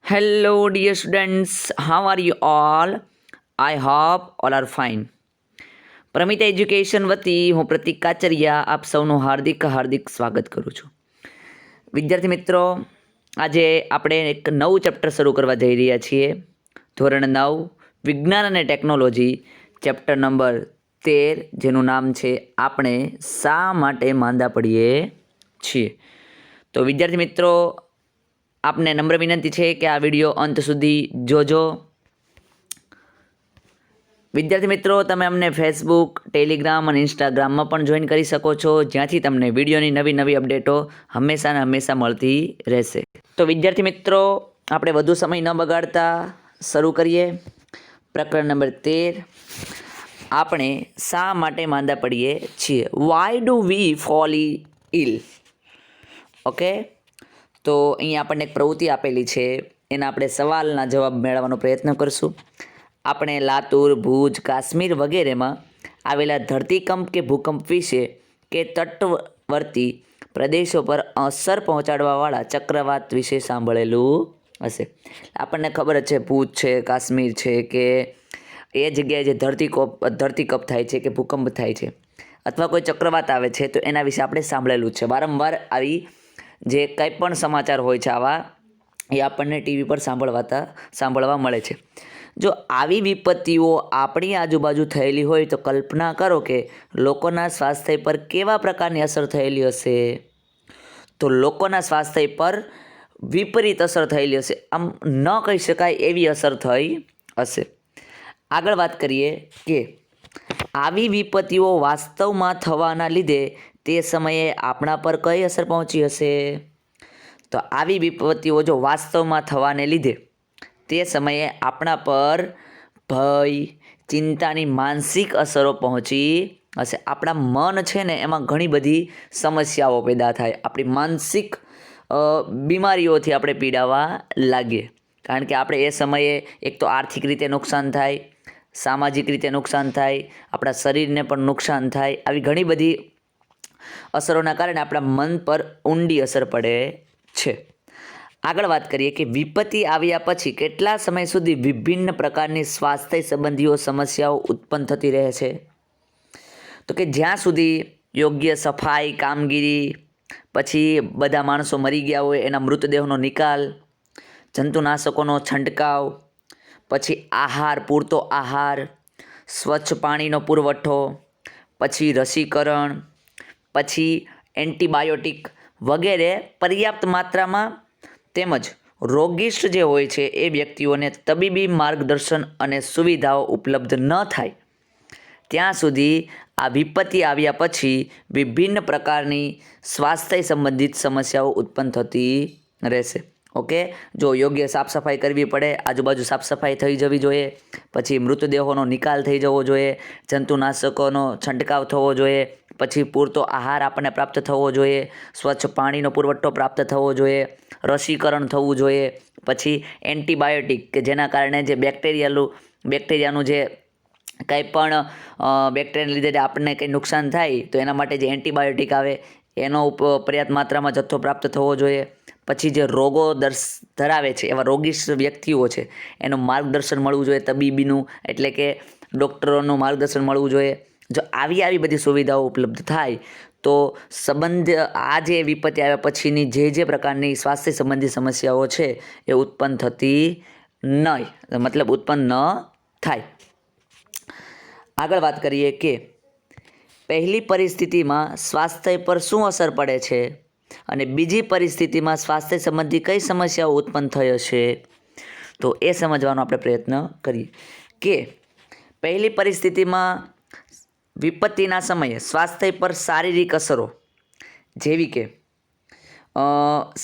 Hello, dear students. How are you all? I hope all are fine. Pramita education વતી હું પ્રતિક કાચરિયા આપ સૌનું હાર્દિક સ્વાગત કરું છું. વિદ્યાર્થી મિત્રો, આજે આપણે એક નવું ચેપ્ટર શરૂ કરવા જઈ રહ્યા છીએ. ધોરણ 9 વિજ્ઞાન અને ટેકનોલોજી, ચેપ્ટર નંબર 13, જેનું નામ છે આપણે શા માટે માંદા પડીએ છીએ. તો વિદ્યાર્થી મિત્રો, આપને નમ્ર વિનંતી છે કે આ વિડીયો અંત સુધી જોજો. વિદ્યાર્થી મિત્રો, તમે અમને ફેસબુક, ટેલિગ્રામ અને ઇન્સ્ટાગ્રામમાં પણ જોઈન કરી શકો છો, જ્યાંથી તમને વિડીયોની નવી અપડેટો હંમેશા મળતી રહેશે. તો વિદ્યાર્થી મિત્રો, આપણે વધુ સમય ન બગાડતા શરૂ કરીએ. પ્રકરણ નંબર 13, આપણે શા માટે માંદા પડીએ છીએ. Why do we fall ill? Okay, તો અહીં આપણને એક પ્રવૃત્તિ આપેલી છે, એના આપણે સવાલના જવાબ મેળવવાનો પ્રયત્ન કરશું. આપણે લાતુર, ભુજ, કાશ્મીર વગેરેમાં આવેલા ધરતીકંપ કે ભૂકંપ વિશે કે તટવર્તી પ્રદેશો પર અસર પહોંચાડવાવાળા ચક્રવાત વિશે સાંભળેલું હશે. આપણને ખબર જ છે, ભુજ છે, કાશ્મીર છે, કે એ જગ્યાએ જે ધરતીકંપ થાય છે કે ભૂકંપ થાય છે અથવા કોઈ ચક્રવાત આવે છે, તો એના વિશે આપણે સાંભળેલું છે. વારંવાર આવી જે કંઈ પણ સમાચાર હોય છે આવા, એ આપણને ટીવી પર સાંભળવા મળે છે. જો આવી વિપત્તિઓ આપણી આજુબાજુ થયેલી હોય તો કલ્પના કરો કે લોકોના સ્વાસ્થ્ય પર કેવા પ્રકારની અસર થયેલી હશે. તો લોકોના સ્વાસ્થ્ય પર વિપરીત અસર થયેલી હશે, આમ ન કહી શકાય એવી અસર થઈ હશે. આગળ વાત કરીએ કે આવી વિપત્તિઓ વાસ્તવમાં થવાના લીધે તે સમયે આપણા પર કઈ અસર પહોંચી હશે. તો આવી વિપત્તિઓ જો વાસ્તવમાં થવાને લીધે તે સમયે આપણા પર ભય, ચિંતાની માનસિક અસરો પહોંચી હશે. આપણા મન છે ને, એમાં ઘણી બધી સમસ્યાઓ પેદા થાય. આપણી માનસિક બીમારીઓથી આપણે પીડાવા લાગીએ, કારણ કે આપણે એ સમયે એક તો આર્થિક રીતે નુકસાન થાય, સામાજિક રીતે નુકસાન થાય, આપણા શરીરને પણ નુકસાન થાય. આવી ઘણી બધી અસરોના કારણે આપણા મન પર ઊંડી અસર પડે છે. આગળ વાત કરીએ કે વિપત્તિ આવ્યા પછી કેટલા સમય સુધી વિભિન્ન પ્રકારની સ્વાસ્થ્ય સંબંધીઓ સમસ્યાઓ ઉત્પન્ન થતી રહે છે. તો કે જ્યાં સુધી યોગ્ય સફાઈ કામગીરી, પછી બધા માણસો મરી ગયા હોય એના મૃતદેહનો નિકાલ, જંતુનાશકોનો છંટકાવ, પછી પૂરતો આહાર, સ્વચ્છ પાણીનો પુરવઠો, પછી રસીકરણ, પછી એન્ટીબાયોટિક વગેરે પર્યાપ્ત માત્રામાં, તેમજ રોગિષ્ટ જે હોય છે એ વ્યક્તિઓને તબીબી માર્ગદર્શન અને સુવિધાઓ ઉપલબ્ધ ન થાય ત્યાં સુધી આ વિપત્તિ આવ્યા પછી વિભિન્ન પ્રકારની સ્વાસ્થ્ય સંબંધિત સમસ્યાઓ ઉત્પન્ન થતી રહેશે. ઓકે, જો યોગ્ય સાફ સફાઈ કરવી પડે, આજુબાજુ સાફ સફાઈ થઈ જવી જોઈએ, પછી મૃતદેહોનો નિકાલ થઈ જવો જોઈએ, જંતુનાશકોનો છંટકાવ થવો જોઈએ, પછી પૂરતો આહાર આપણને પ્રાપ્ત થવો જોઈએ, સ્વચ્છ પાણીનો પુરવઠો પ્રાપ્ત થવો જોઈએ, રસીકરણ થવું જોઈએ, પછી એન્ટીબાયોટિક કે જેના કારણે જે બેક્ટેરિયાનું જે કંઈ પણ બેક્ટેરિયાને લીધે આપણને કંઈ નુકસાન થાય તો એના માટે જે એન્ટીબાયોટિક આવે એનો પર્યાપ્ત માત્રામાં જથ્થો પ્રાપ્ત થવો જોઈએ. પછી જે રોગો ધરાવે છે એવા રોગિષ્ટ વ્યક્તિઓ છે એનું માર્ગદર્શન મળવું જોઈએ, તબીબીનું એટલે કે ડૉક્ટરોનું માર્ગદર્શન મળવું જોઈએ. જો આવી બધી સુવિધાઓ ઉપલબ્ધ થાય તો આ જે વિપત્તિ આવ્યા પછીની જે પ્રકારની સ્વાસ્થ્ય સંબંધી સમસ્યાઓ છે એ ઉત્પન્ન ન થાય. આગળ વાત કરીએ કે પહેલી પરિસ્થિતિમાં સ્વાસ્થ્ય પર શું અસર પડે છે અને બીજી પરિસ્થિતિમાં સ્વાસ્થ્ય સંબંધી કઈ સમસ્યાઓ ઉત્પન્ન થઈ હશે. તો એ સમજવાનો આપણે પ્રયત્ન કરીએ કે પહેલી પરિસ્થિતિમાં વિપત્તિના સમયે સ્વાસ્થ્ય પર શારીરિક અસરો, જેવી કે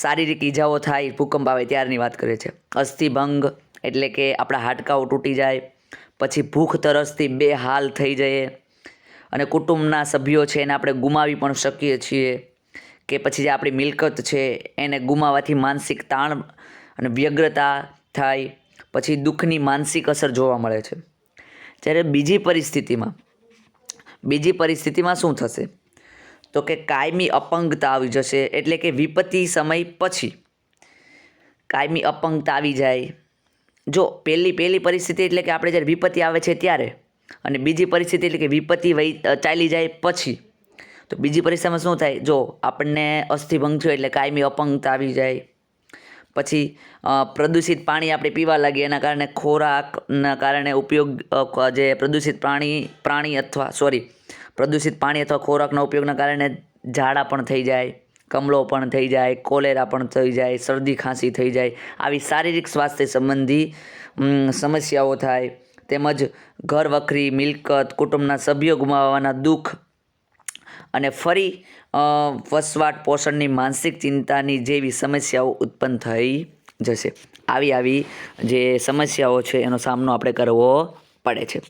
શારીરિક ઈજાઓ થાય, ભૂકંપ આવે ત્યારની વાત કરીએ છીએ. અસ્થિભંગ એટલે કે આપણા હાડકાઓ તૂટી જાય, પછી ભૂખ તરસથી બેહાલ થઈ જઈએ, અને કુટુંબના સભ્યો છે એને આપણે ગુમાવી પણ શકીએ છીએ, કે પછી જે આપણી મિલકત છે એને ગુમાવવાથી માનસિક તાણ અને વ્યગ્રતા થાય, પછી દુઃખની માનસિક અસર જોવા મળે છે. જ્યારે બીજી પરિસ્થિતિમાં શું થશે તો કે કાયમી અપંગતા આવી જશે. એટલે કે વિપત્તિ સમય પછી કાયમી અપંગતા આવી જાય. જો પહેલી પરિસ્થિતિ એટલે કે આપણે જ્યારે વિપત્તિ આવે છે ત્યારે, અને બીજી પરિસ્થિતિ એટલે કે વિપત્તિ ચાલી જાય પછી. તો બીજી પરિસ્થિતિમાં શું થાય? જો આપણને અસ્થિભંગ થયો એટલે કાયમી અપંગતા આવી જાય. પછી પ્રદૂષિત પાણી આપણે પીવા લાગીએ, એના કારણે ખોરાકના કારણે જે પ્રદૂષિત પાણી અથવા ખોરાકના ઉપયોગના કારણે ઝાડા પણ થઈ જાય, કમળો પણ થઈ જાય, કોલેરા પણ થઈ જાય, શરદી ખાંસી થઈ જાય. આવી શારીરિક સ્વાસ્થ્ય સંબંધી સમસ્યાઓ થાય. તેમજ ઘર વખરી, મિલકત, કુટુંબના સભ્યો ગુમાવવાના દુઃખ અને ફરી વસવાટ પોષણની માનસિક ચિંતાની જેવી સમસ્યાઓ ઉત્પન્ન થઈ જશે. આવી જે સમસ્યાઓ છે એનો સામનો આપણે કરવો પડે છે.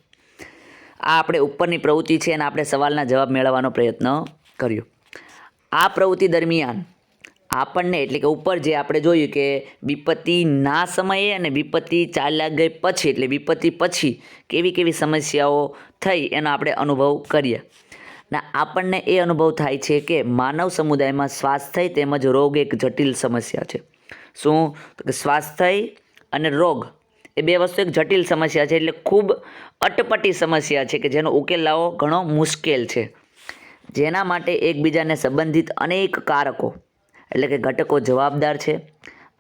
આ આપણે ઉપરની પ્રવૃત્તિ છે અને આપણે સવાલના જવાબ મેળવવાનો પ્રયત્ન કર્યો. આ પ્રવૃત્તિ દરમિયાન આપણને એટલે કે ઉપર જે આપણે જોયું કે વિપત્તિના સમયે અને વિપત્તિ ચાલ્યા ગઈ પછી એટલે વિપત્તિ પછી કેવી સમસ્યાઓ થઈ એનો આપણે અનુભવ કરીએ. ના આપણને એ અનુભવ થાય છે કે માનવ સમુદાયમાં સ્વાસ્થ્ય તેમજ રોગ એક જટિલ સમસ્યા છે. શું? તો કે સ્વાસ્થ્ય અને રોગ એ બે વસ્તુ એક જટિલ સમસ્યા છે, એટલે ખૂબ અટપટી સમસ્યા છે કે જેનો ઉકેલ લાવવો ઘણો મુશ્કેલ છે. જેના માટે એકબીજાને સંબંધિત અનેક કારકો એટલે કે ઘટકો જવાબદાર છે.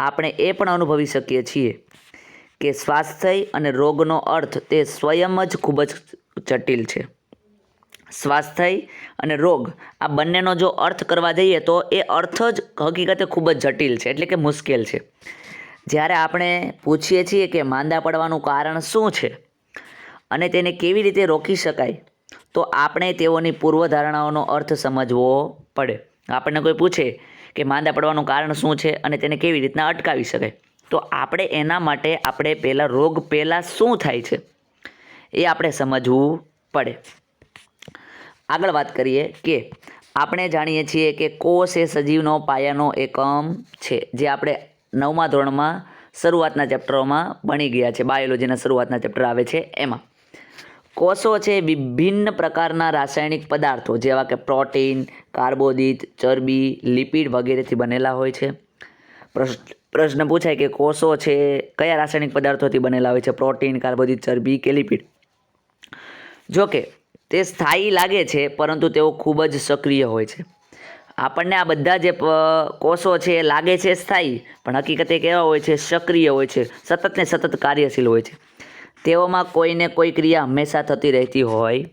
આપણે એ પણ અનુભવી શકીએ છીએ કે સ્વાસ્થ્ય અને રોગનો અર્થ તે સ્વયં જ ખૂબ જ જટિલ છે. સ્વાસ્થ્ય અને રોગ આ બંનેનો જો અર્થ કરવા જઈએ તો એ અર્થ જ હકીકતે ખૂબ જ જટિલ છે, એટલે કે મુશ્કેલ છે. જ્યારે આપણે પૂછીએ છીએ કે માંદા પડવાનું કારણ શું છે અને તેને કેવી રીતે રોકી શકાય, તો આપણે તેઓની પૂર્વધારણાઓનો અર્થ સમજવો પડે. આપણને કોઈ પૂછે કે માંદા પડવાનું કારણ શું છે અને તેને કેવી રીતના અટકાવી શકાય, તો આપણે એના માટે રોગ પહેલાં શું થાય છે એ આપણે સમજવું પડે. આગળ વાત કરીએ કે આપણે જાણીએ છીએ કે કોષ એ સજીવનો પાયાનો એકમ છે, જે આપણે 9મા ધોરણમાં શરૂઆતના ચેપ્ટરોમાં ભણી ગયા છે. બાયોલોજીના શરૂઆતના ચેપ્ટર આવે છે એમાં. કોષો છે વિભિન્ન પ્રકારના રાસાયણિક પદાર્થો જેવા કે પ્રોટીન, કાર્બોદિત, ચરબી, લિપિડ વગેરેથી બનેલા હોય છે. પ્રશ્ન પૂછાય કે કોષો છે કયા રાસાયણિક પદાર્થોથી બનેલા હોય છે? પ્રોટીન, કાર્બોદિત, ચરબી કે લિપિડ? જોકે તે સ્થાયી લાગે છે પરંતુ તેઓ ખૂબ જ સક્રિય હોય છે. આપણને આ બધા જે કોષો છે એ લાગે છે સ્થાયી, પણ હકીકતે કેવા હોય છે? સક્રિય હોય છે, સતત ને સતત કાર્યશીલ હોય છે. તેઓમાં કોઈને કોઈ ક્રિયા હંમેશા થતી રહેતી હોય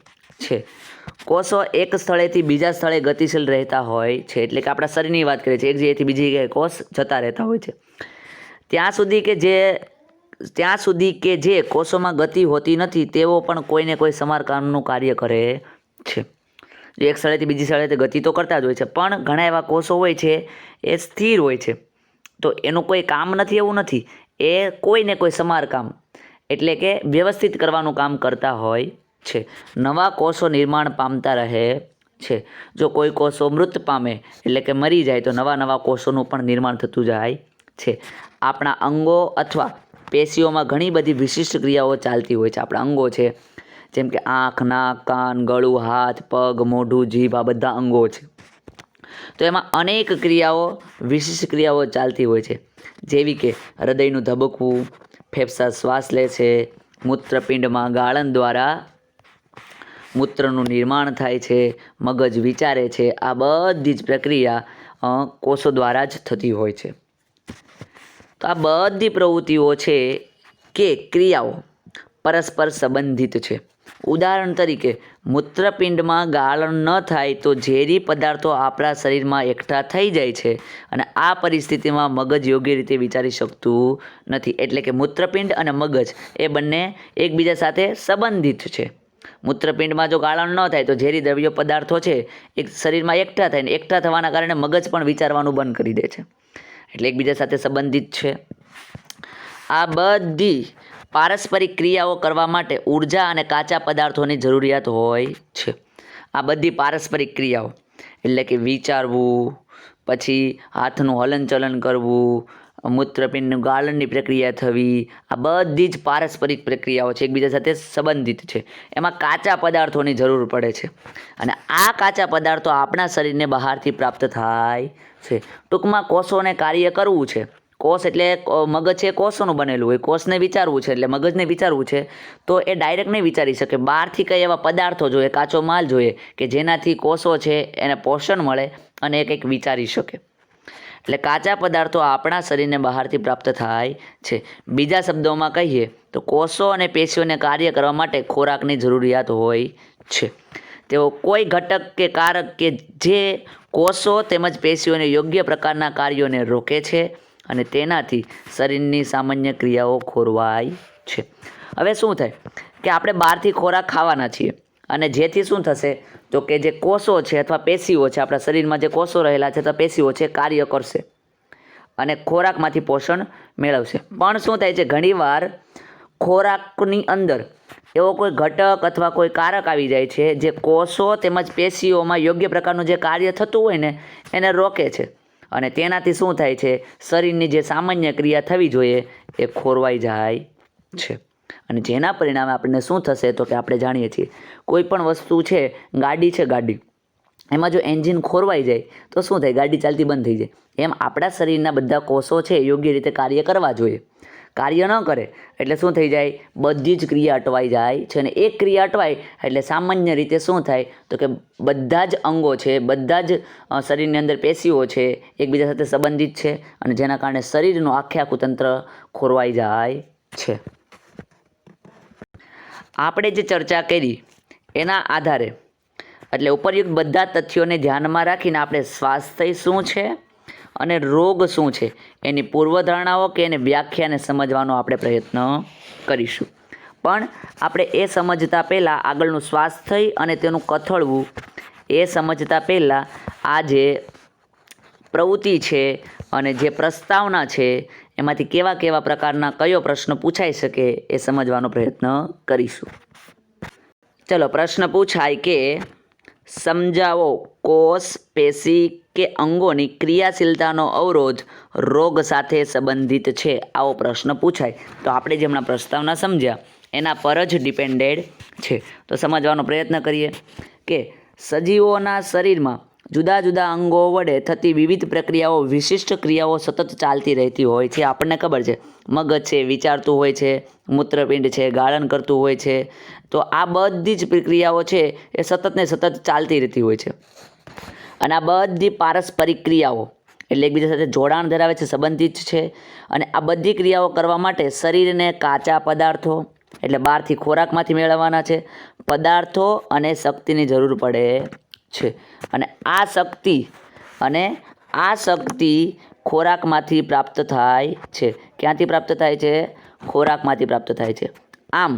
છે. કોષો એક સ્થળેથી બીજા સ્થળે ગતિશીલ રહેતા હોય છે, એટલે કે આપણા શરીરની વાત કરીએ છીએ, એક જગ્યાએથી બીજી જગ્યાએ કોષ જતા રહેતા હોય છે. ત્યાં સુધી કે જે કોષોમાં ગતિ હોતી નથી તેઓ પણ કોઈને કોઈ સમારકામનું કાર્ય કરે છે. એક સ્થળેથી બીજી સ્થળે ગતિ તો કરતા જ હોય છે, પણ ઘણા એવા કોષો હોય છે એ સ્થિર હોય છે, તો એનું કોઈ કામ નથી એવું નથી, એ કોઈને કોઈ સમારકામ એટલે કે વ્યવસ્થિત કરવાનું કામ કરતા હોય છે. નવા કોષો નિર્માણ પામતા રહે છે. જો કોઈ કોષો મૃત પામે એટલે કે મરી જાય તો નવા કોષોનું પણ નિર્માણ થતું જાય છે. આપણા અંગો અથવા પેશીઓમાં ઘણી બધી વિશિષ્ટ ક્રિયાઓ ચાલતી હોય છે. આપણા અંગો છે જેમ કે આંખ, નાક, કાન, ગળું, હાથ, પગ, મોઢું, જીભ, આ બધા અંગો છે. તો એમાં અનેક વિશિષ્ટ ક્રિયાઓ ચાલતી હોય છે, જેવી કે હૃદયનું ધબકવું, ફેફસા શ્વાસ લે છે, મૂત્રપિંડમાં ગાળણ દ્વારા મૂત્રનું નિર્માણ થાય છે, મગજ વિચારે છે. આ બધી જ પ્રક્રિયા કોષો દ્વારા જ થતી હોય છે. તો આ બધી પ્રવૃત્તિઓ છે કે ક્રિયાઓ પરસ્પર સંબંધિત છે. ઉદાહરણ તરીકે મૂત્રપિંડમાં ગાળણ ન થાય તો ઝેરી પદાર્થો આપણા શરીરમાં એકઠા થઈ જાય છે અને આ પરિસ્થિતિમાં મગજ યોગ્ય રીતે વિચારી શકતું નથી. એટલે કે મૂત્રપિંડ અને મગજ એ બંને એકબીજા સાથે સંબંધિત છે. મૂત્રપિંડમાં જો ગાળણ ન થાય તો ઝેરી દ્રવ્ય પદાર્થો છે એ શરીરમાં એકઠા થાય, ને એકઠા થવાના કારણે મગજ પણ વિચારવાનું બંધ કરી દે છે, એટલે એકબીજા સાથે સંબંધિત છે. આ બધી પારસ્પરિક ક્રિયાઓ કરવા માટે ઉર્જા અને કાચા પદાર્થોની જરૂરિયાત હોય છે. આ બધી પારસ્પરિક ક્રિયાઓ એટલે કે વિચારવું, પછી હાથનું હલનચલન કરવું, મૂત્રપિંડનું ગાળણની પ્રક્રિયા થવી, આ બધી જ પારસ્પરિક પ્રક્રિયાઓ છે, એકબીજા સાથે સંબંધિત છે. એમાં કાચા પદાર્થોની જરૂર પડે છે અને આ કાચા પદાર્થો આપણા શરીરને બહારથી પ્રાપ્ત થાય છે. ટૂંકમાં કોષોને કાર્ય કરવું છે, કોષ એટલે મગજ છે કોષોનું બનેલું હોય, કોષને વિચારવું છે એટલે મગજને વિચારવું છે તો એ ડાયરેક્ટ નહીં વિચારી શકે. બહારથી કંઈ એવા પદાર્થો જોઈએ, કાચો માલ જોઈએ કે જેનાથી કોષો છે એને પોષણ મળે અને એ કંઈક વિચારી શકે. એટલે કાચા પદાર્થો આપણા શરીરને બહારથી પ્રાપ્ત થાય છે. બીજા શબ્દોમાં કહીએ તો કોષો અને પેશીઓને કાર્ય કરવા માટે ખોરાકની જરૂરિયાત હોય છે. તેઓ કોઈ ઘટક કે કારક કે જે કોષો તેમજ પેશીઓને યોગ્ય પ્રકારના કાર્યોને રોકે છે અને તેનાથી શરીરની સામાન્ય ક્રિયાઓ ખોરવાય છે. હવે શું થાય કે આપણે બહારથી ખોરાક ખાવાના છીએ અને જેથી શું થશે તો કે જે કોષો છે અથવા પેશીઓ છે, આપણા શરીરમાં જે કોષો રહેલા છે અથવા પેશીઓ છે કાર્ય કરશે અને ખોરાકમાંથી પોષણ મેળવશે. પણ શું થાય છે ઘણીવાર ખોરાકની અંદર એવો કોઈ ઘટક અથવા કોઈ કારક આવી જાય છે જે કોષો તેમજ પેશીઓમાં યોગ્ય પ્રકારનું જે કાર્ય થતું હોય ને એને રોકે છે અને તેનાથી શું થાય છે શરીરની જે સામાન્ય ક્રિયા થવી જોઈએ એ ખોરવાઈ જાય છે. અને જેના પરિણામે આપણને શું થશે તો કે આપણે જાણીએ છીએ કોઈ પણ વસ્તુ છે, ગાડી એમાં જો એન્જિન ખોરવાઈ જાય તો શું થાય, ગાડી ચાલતી બંધ થઈ જાય. એમ આપણા શરીરના બધા કોષો છે યોગ્ય રીતે કાર્ય કરવા જોઈએ, કાર્ય ન કરે એટલે શું થઈ જાય, બધી જ ક્રિયા અટવાઈ જાય છે. અને એક ક્રિયા અટવાય એટલે સામાન્ય રીતે શું થાય તો કે બધા જ અંગો છે, બધા જ શરીરની અંદર પેશીઓ છે એકબીજા સાથે સંબંધિત છે અને જેના કારણે શરીરનું આખું તંત્ર ખોરવાઈ જાય છે. આપણે જે ચર્ચા કરી એના આધારે એટલે ઉપરયુક્ત બધા તથ્યોને ધ્યાનમાં રાખીને આપણે સ્વાસ્થ્ય શું છે અને રોગ શું છે એની પૂર્વધારણાઓ કે એની વ્યાખ્યાને સમજવાનો આપણે પ્રયત્ન કરીશું. પણ આપણે એ સમજતા પહેલાં આગળનું સ્વાસ્થ્ય અને તેનું કથળવું એ સમજતા પહેલાં આ જે પ્રવૃત્તિ છે અને જે પ્રસ્તાવના છે એમાંથી કેવા કેવા પ્રકારના કયો પ્રશ્ન પૂછાઈ શકે એ સમજવાનો પ્રયત્ન કરીશું. ચલો, પ્રશ્ન પૂછાય કે સમજાવો કોષ, પેશી કે અંગોની ક્રિયાશીલતાનો અવરોધ રોગ સાથે સંબંધિત છે. આવો પ્રશ્ન પૂછાય તો આપણે જે હમણાં પ્રસ્તાવના સમજ્યા એના પર જ ડિપેન્ડેડ છે. તો સમજવાનો પ્રયત્ન કરીએ કે સજીવોના શરીરમાં જુદા જુદા અંગો વડે થતી વિવિધ પ્રક્રિયાઓ, વિશિષ્ટ ક્રિયાઓ સતત ચાલતી રહેતી હોય છે. આપણને ખબર છે મગજ છે વિચારતું હોય છે, મૂત્રપિંડ છે ગાળણ કરતું હોય છે. તો આ બધી જ પ્રક્રિયાઓ છે એ સતત ને સતત ચાલતી રહેતી હોય છે અને આ બધી પારસ્પરિક ક્રિયાઓ એટલે એકબીજા સાથે જોડાણ ધરાવે છે, સંબંધિત છે. અને આ બધી ક્રિયાઓ કરવા માટે શરીરને કાચા પદાર્થો એટલે બહારથી ખોરાકમાંથી મેળવવાના છે પદાર્થો અને શક્તિની જરૂર પડે છે. અને આ શક્તિ ખોરાકમાંથી પ્રાપ્ત થાય છે. ક્યાંથી પ્રાપ્ત થાય છે? ખોરાકમાંથી પ્રાપ્ત થાય છે. આમ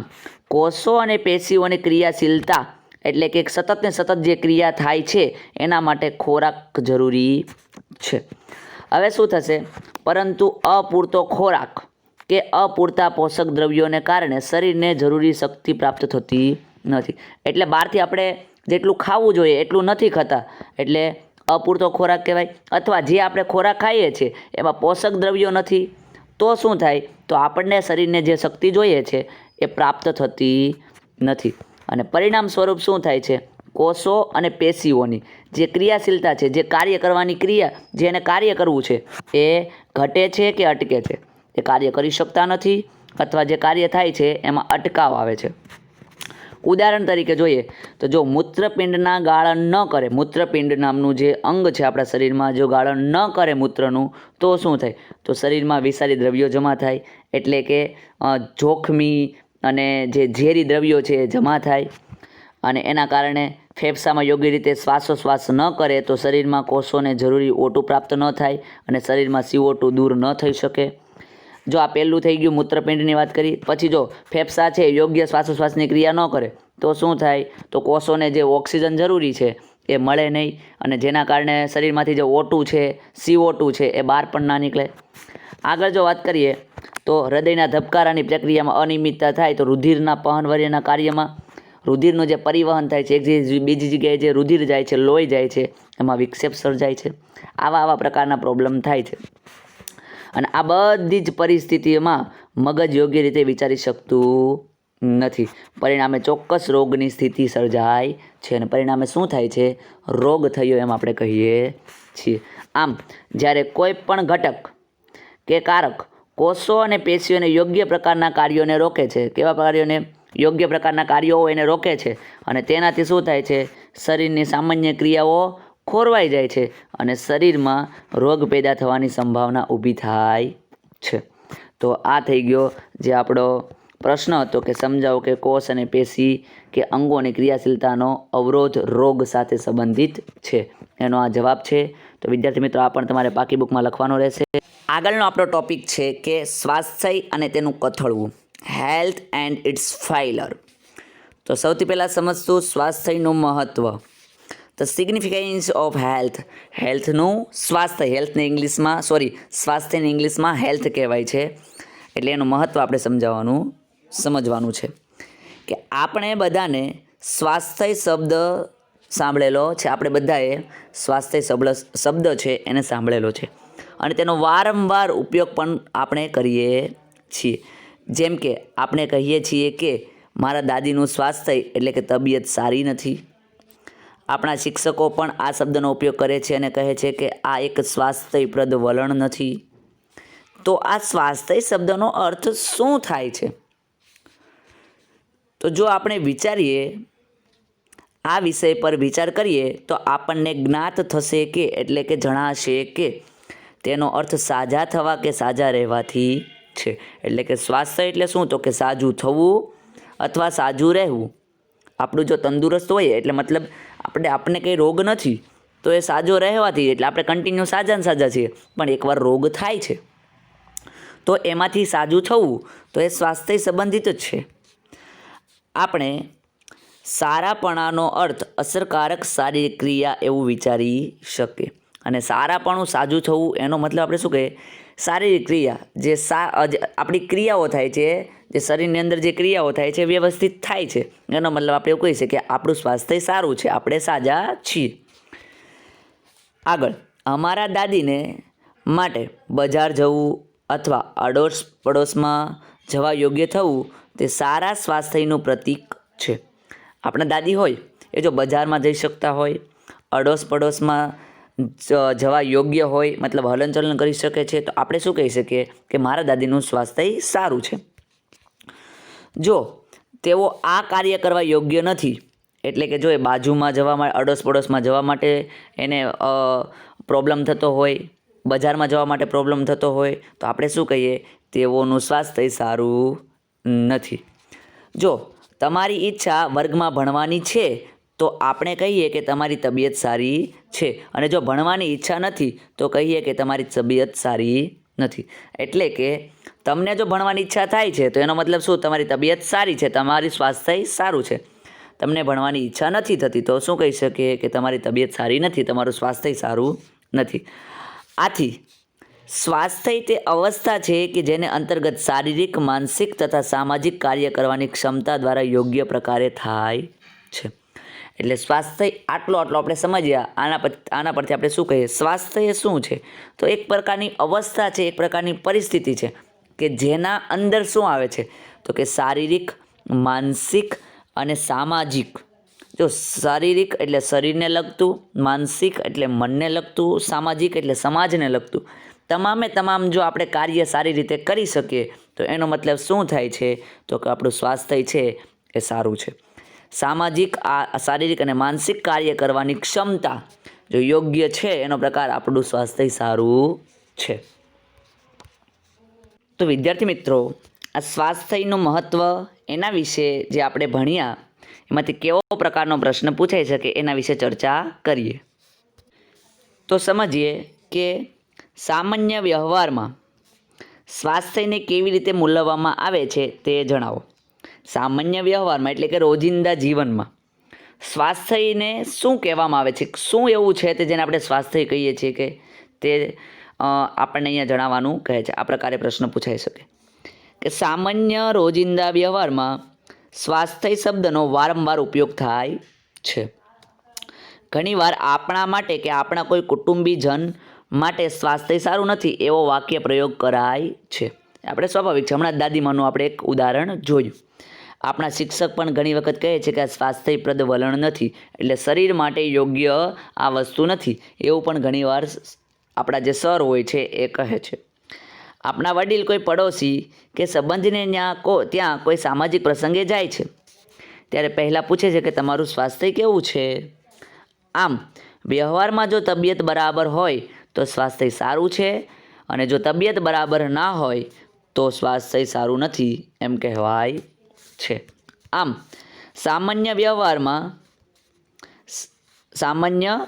કોષો અને પેશીઓની ક્રિયાશીલતા એટલે કે સતત ને સતત જે ક્રિયા થાય છે એના માટે ખોરાક જરૂરી છે. હવે શું થશે, પરંતુ અપૂરતો ખોરાક કે અપૂરતા પોષક દ્રવ્યોને કારણે શરીરને જરૂરી શક્તિ પ્રાપ્ત થતી નથી. એટલે બહારથી આપણે જેટલું ખાવું જોઈએ એટલું નથી ખાતા એટલે અપૂરતો ખોરાક કહેવાય. અથવા જે આપણે ખોરાક ખાઈએ છીએ એમાં પોષક દ્રવ્યો નથી તો શું થાય, તો આપણને શરીરને જે શક્તિ જોઈએ છે એ પ્રાપ્ત થતી નથી. અને પરિણામ સ્વરૂપ શું થાય છે, કોષો અને પેશીઓની જે ક્રિયાશીલતા છે, જે કાર્ય કરવાની ક્રિયા, જેને કાર્ય કરવું છે એ ઘટે છે કે અટકે છે. એ કાર્ય કરી શકતા નથી અથવા જે કાર્ય થાય છે એમાં અટકાવ આવે છે. ઉદાહરણ તરીકે જોઈએ તો જો મૂત્રપિંડના ગાળણ ન કરે, મૂત્રપિંડ નામનું જે અંગ છે આપણા શરીરમાં જો ગાળણ ન કરે મૂત્રનું તો શું થાય, તો શરીરમાં વિષારી દ્રવ્યો જમા થાય એટલે કે જોખમી અને જે ઝેરી દ્રવ્યો છે એ જમા થાય અને એના કારણે ફેફસામાં યોગ્ય રીતે શ્વાસોશ્વાસ ન કરે તો શરીરમાં કોષોને જરૂરી O2 પ્રાપ્ત ન થાય અને શરીરમાં CO2 દૂર ન થઈ શકે. જો આ પહેલું થઈ ગયું, મૂત્રપિંડની વાત કરી. પછી જો ફેફસા છે યોગ્ય શ્વાસોશ્વાસની ક્રિયા ન કરે તો શું થાય, તો કોષોને જે ઓક્સિજન જરૂરી છે એ મળે નહીં અને જેના કારણે શરીરમાંથી જે O2 છે, CO2 છે એ બહાર પણ ના નીકળે. આગળ જો વાત કરીએ તો હૃદયના ધબકારાની પ્રક્રિયામાં અનિયમિતતા થાય તો રુધિરના પહનવર્યના કાર્યમાં રુધિરનું જે પરિવહન થાય છે, એક બીજી જગ્યાએ જે રુધિર જાય છે, લોહી જાય છે, એમાં વિક્ષેપ સર્જાય છે. આવા પ્રકારના પ્રોબ્લેમ થાય છે. અને આ બધી જ પરિસ્થિતિઓમાં મગજ યોગ્ય રીતે વિચારી શકતું નથી. પરિણામે ચોક્કસ રોગની સ્થિતિ સર્જાય છે અને પરિણામે શું થાય છે, રોગ થયો એમ આપણે કહીએ છીએ. આમ જ્યારે કોઈ પણ ઘટક કે કારક કોષો અને પેશીઓને યોગ્ય પ્રકારના કાર્યોને રોકે છે. કેવા કાર્યોને? યોગ્ય પ્રકારના કાર્યો એને રોકે છે અને તેનાથી શું થાય છે? શરીરની સામાન્ય ક્રિયાઓ ખોરવાઈ જાય છે અને શરીરમાં રોગ પેદા થવાની સંભાવના ઊભી થાય છે. તો આ થઈ ગયો જે આપણો પ્રશ્ન હતો કે સમજાવો કે કોષ અને પેશી કે અંગોની ક્રિયાશીલતાનો અવરોધ રોગ સાથે સંબંધિત છે. એનો આ જવાબ છે. તો વિદ્યાર્થી મિત્રો, આ પણ તમારે પાકી બુકમાં લખવાનો રહેશે. આગળનો આપણો ટોપિક છે કે સ્વાસ્થ્ય અને તેનું કથળવું, હેલ્થ એન્ડ ઇટ્સ ફેઇલર. તો સૌથી પહેલાં સમજશું સ્વાસ્થ્યનું મહત્ત્વ, ધ સિગ્નિફિકન્સ ઓફ હેલ્થ. હેલ્થનું સ્વાસ્થ્ય, હેલ્થને ઇંગ્લિશમાં સ્વાસ્થ્યને ઇંગ્લિશમાં હેલ્થ કહેવાય છે. એટલે એનું મહત્ત્વ આપણે સમજવાનું છે કે આપણે બધાને સ્વાસ્થ્ય શબ્દ સાંભળેલો છે. આપણે બધાએ સ્વાસ્થ્ય શબ્દ છે એને સાંભળેલો છે અને તેનો વારંવાર ઉપયોગ પણ આપણે કરીએ છીએ. જેમ કે આપણે કહીએ છીએ કે મારા દાદીનું સ્વાસ્થ્ય એટલે કે તબિયત સારી નથી. આપણા શિક્ષકો પણ આ શબ્દનો ઉપયોગ કરે છે અને કહે છે કે આ એક સ્વાસ્થ્યપ્રદ વલણ નથી. તો આ સ્વાસ્થ્ય શબ્દનો અર્થ શું થાય છે? તો જો આપણે વિચારીએ, આ વિષય પર વિચાર કરીએ તો આપણને જ્ઞાત થશે કે એટલે કે જણાશે કે તેનો અર્થ સાજા થવા કે સાજા રહેવાથી છે. એટલે કે સ્વાસ્થ્ય એટલે શું? તો કે સાજું થવું અથવા સાજું રહેવું. આપણું જો તંદુરસ્ત હોય એટલે મતલબ આપણને કંઈ રોગ નથી તો એ સાજો રહેવાથી, એટલે આપણે કન્ટિન્યુ સાજા ને સાજા છીએ. પણ એકવાર રોગ થાય છે તો એમાંથી સાજું થવું, તો એ સ્વાસ્થ્ય સંબંધિત જ છે. આપણે સારાપણાનો અર્થ અસરકારક શારીરિક ક્રિયા એવું વિચારી શકીએ. અને સારાપણું સાજું થવું એનો મતલબ આપણે શું કહીએ? શારીરિક ક્રિયા, જે આપણી ક્રિયાઓ થાય છે, જે શરીરની અંદર જે ક્રિયાઓ થાય છે વ્યવસ્થિત થાય છે, એનો મતલબ આપણે એવું કહી શકીએ કે આપણું સ્વાસ્થ્ય સારું છે, આપણે સાજા છીએ. આગળ, અમારા દાદીને માટે બજાર જવું અથવા અડોશ પડોશમાં જવા યોગ્ય થવું તે સારા સ્વાસ્થ્યનું પ્રતીક છે. આપણા દાદી હોય એ જો બજારમાં જઈ શકતા હોય, અડોશ પડોશમાં જવા યોગ્ય હોય, મતલબ હલનચલન કરી શકે છે, તો આપણે શું કહી શકીએ કે મારા દાદીનું સ્વાસ્થ્ય સારું છે. જો તેઓ આ કાર્ય કરવા યોગ્ય નથી, એટલે કે જો એ બાજુમાં જવા માટે, અડોશ પડોશમાં જવા માટે એને પ્રોબ્લેમ થતો હોય, બજારમાં જવા માટે પ્રોબ્લેમ થતો હોય, તો આપણે શું કહીએ? તેઓનું સ્વાસ્થ્ય સારું નથી. જો તમારી ઈચ્છા વર્ગમાં ભણવાની છે તો આપણે કહીએ કે તમારી તબિયત સારી છે, અને જો ભણવાની ઈચ્છા નથી તો કહીએ કે તમારી તબિયત સારી નથી. એટલે કે તમને જો ભણવાની ઈચ્છા થાય છે તો એનો મતલબ શું? તમારી તબિયત સારી છે, તમારી સ્વાસ્થ્ય સારું છે. તમને ભણવાની ઈચ્છા નથી થતી તો શું કહી શકીએ કે તમારી તબિયત સારી નથી, તમારું સ્વાસ્થ્ય સારું નથી. આથી સ્વાસ્થ્ય તે અવસ્થા છે કે જેને અંતર્ગત શારીરિક, માનસિક તથા સામાજિક કાર્ય કરવાની ક્ષમતા દ્વારા યોગ્ય પ્રકારે થાય છે. એટલે સ્વાસ્થ્ય આટલો આપણે સમજ્યા. આના પરથી આપણે શું કહીએ? સ્વાસ્થ્ય શું છે? તો એક પ્રકારની અવસ્થા છે, એક પ્રકારની પરિસ્થિતિ છે કે જેના અંદર શું આવે છે? તો કે શારીરિક, માનસિક અને સામાજિક. જો શારીરિક એટલે શરીરને લગતું, માનસિક એટલે મનને લગતું, સામાજિક એટલે સમાજને લગતું, તમામે તમામ જો આપણે કાર્ય સારી રીતે કરી શકીએ તો એનો મતલબ શું થાય છે? તો કે આપણું સ્વાસ્થ્ય છે એ સારું છે. સામાજિક, શારીરિક અને માનસિક કાર્ય કરવાની ક્ષમતા જો યોગ્ય છે એનો પ્રકાર આપણું સ્વાસ્થ્ય સારું છે. તો વિદ્યાર્થી મિત્રો, આ સ્વાસ્થ્યનું મહત્ત્વ એના વિશે જે આપણે ભણ્યા એમાંથી કેવો પ્રકારનો પ્રશ્ન પૂછાઈ શકે એના વિશે ચર્ચા કરીએ. તો સમજીએ કે સામાન્ય વ્યવહારમાં સ્વાસ્થ્યને કેવી રીતે મૂલવવામાં આવે છે તે જણાવો. સામાન્ય વ્યવહારમાં એટલે કે રોજિંદા જીવનમાં સ્વાસ્થ્યને શું કહેવામાં આવે છે? શું એવું છે તે જેને આપણે સ્વાસ્થ્ય કહીએ છીએ કે તે આપણને અહીંયા જણાવવાનું કહે છે. આ પ્રકારે પ્રશ્ન પૂછાઈ શકે કે સામાન્ય રોજિંદા વ્યવહારમાં સ્વાસ્થ્ય શબ્દનો વારંવાર ઉપયોગ થાય છે. ઘણીવાર આપણા માટે કે આપણા કોઈ કુટુંબીજન માટે સ્વાસ્થ્ય સારું નથી એવો વાક્ય પ્રયોગ કરાય છે. આપણે સ્વાભાવિક છે, હમણાં દાદીમાનું આપણે એક ઉદાહરણ જોયું. આપણા શિક્ષક પણ ઘણી વખત કહે છે કે આ સ્વાસ્થ્યપ્રદ વલણ નથી, એટલે શરીર માટે યોગ્ય આ વસ્તુ નથી, એવું પણ ઘણીવાર આપણા જે સર હોય છે એ કહે છે. આપણા વડીલ કોઈ પડોશી કે સંબંધીને ત્યાં કોઈ સામાજિક પ્રસંગે જાય છે ત્યારે પહેલાં પૂછે છે કે તમારું સ્વાસ્થ્ય કેવું છે. આમ વ્યવહારમાં જો તબિયત બરાબર હોય તો સ્વાસ્થ્ય સારું છે અને જો તબિયત બરાબર ના હોય તો સ્વાસ્થ્ય સારું નથી એમ કહેવાય છે. આમ સામાન્ય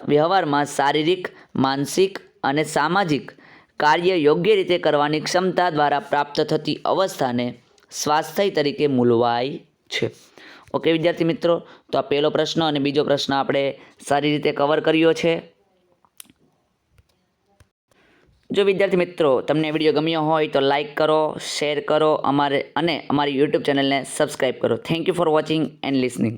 વ્યવહારમાં શારીરિક, માનસિક અને સામાજિક કાર્ય યોગ્ય રીતે કરવાની ક્ષમતા દ્વારા પ્રાપ્ત થતી અવસ્થાને સ્વાસ્થ્ય તરીકે મૂલવાય છે. ઓકે વિદ્યાર્થી મિત્રો, તો આ પહેલો પ્રશ્ન અને બીજો પ્રશ્ન આપણે સારી રીતે કવર કર્યો છે. જો વિદ્યાર્થી મિત્રો તમને વિડીયો ગમ્યો હોય તો લાઇક કરો, શેર કરો અમારી યુટ્યુબ ચેનલને સબસ્ક્રાઈબ કરો. Thank you for watching and listening.